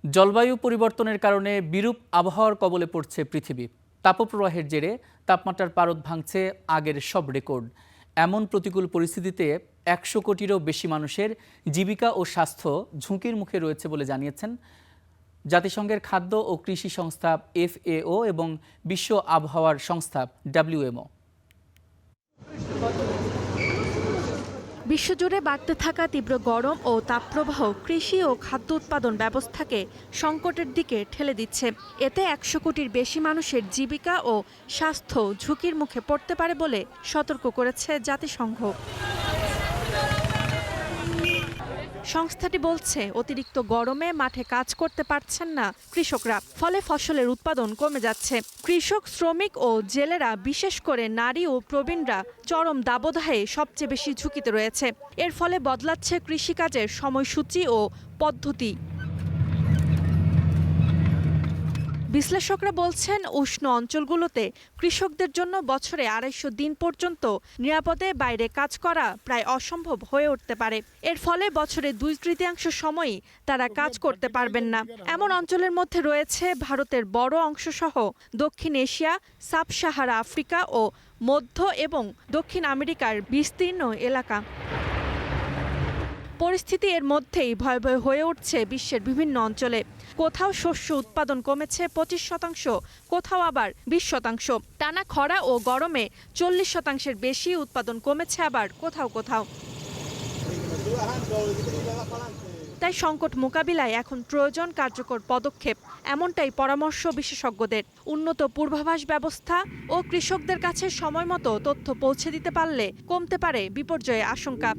জলবায়ু পরিবর্তনের কারণে বিরূপ আবহাওয়ার কবলে পড়ছে পৃথিবী। তাপপ্রবাহের জেরে তাপমাত্রার পারদ ভাঙছে আগের সব রেকর্ড। এমন প্রতিকূল পরিস্থিতিতে ১০০ কোটিরও বেশি মানুষের জীবিকা ও স্বাস্থ্য ঝুঁকির মুখে রয়েছে বলে জানিয়েছেন জাতিসংঘের খাদ্য ও কৃষি সংস্থা FAO এবং বিশ্ব আবহাওয়ার সংস্থা WMO। বিশ্বজুড়ে বাড়তে থাকা তীব্র গরম ও তাপপ্রবাহ কৃষি ও খাদ্য উৎপাদন ব্যবস্থাকে সংকটের দিকে ঠেলে দিচ্ছে। এতে ১০০ কোটির বেশি মানুষের জীবিকা ও স্বাস্থ্য ঝুঁকির মুখে পড়তে পারে বলে সতর্ক করেছে জাতিসংঘ। সংস্থাটি বলছে, অতিরিক্ত গরমে মাঠে কাজ করতে পারছেন না কৃষকরা, ফলে ফসলের উৎপাদন কমে যাচ্ছে। কৃষক, শ্রমিক ও জেলেরা, বিশেষ করে নারী ও প্রবীণরা চরম দাবদাহে সবচেয়ে বেশি ঝুঁকিতে রয়েছে। এর ফলে বদলাচ্ছে কৃষিকাজের সময়সূচি ও পদ্ধতি। বিশ্লেষকরা বলছেন, উষ্ণ অঞ্চলগুলোতে কৃষকদের জন্য বছরে ২৫০ দিন পর্যন্ত নিরাপদে বাইরে কাজ করা প্রায় অসম্ভব হয়ে উঠতে পারে। এর ফলে বছরে ২/৩ সময়ই তারা কাজ করতে পারবেন না। এমন অঞ্চলের মধ্যে রয়েছে ভারতের বড় অংশসহ দক্ষিণ এশিয়া, সাব সাহারা আফ্রিকা ও মধ্য এবং দক্ষিণ আমেরিকার বিস্তীর্ণ এলাকা। পরিস্থিতি এর মধ্যেই ভয়াবহ হয়ে উঠছে বিশ্বের বিভিন্ন অঞ্চলে। কোথাও শস্য উৎপাদন কমেছে ২৫%, কোথাও আবার ২০%। টানা খরা ও গরমে ৪০%-এর বেশি উৎপাদন কমেছে আবার কোথাও কোথাও। তাই সংকট মোকাবিলায় এখন প্রয়োজন কার্যকর পদক্ষেপ, এমনটাই পরামর্শ বিশেষজ্ঞদের। উন্নত পূর্বাভাস ব্যবস্থা ও কৃষকদের কাছে সময়মতো তথ্য পৌঁছে দিতে পারলে কমতে পারে বিপর্যয়ের আশঙ্কা।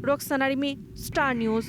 Roksana Rimi, star news.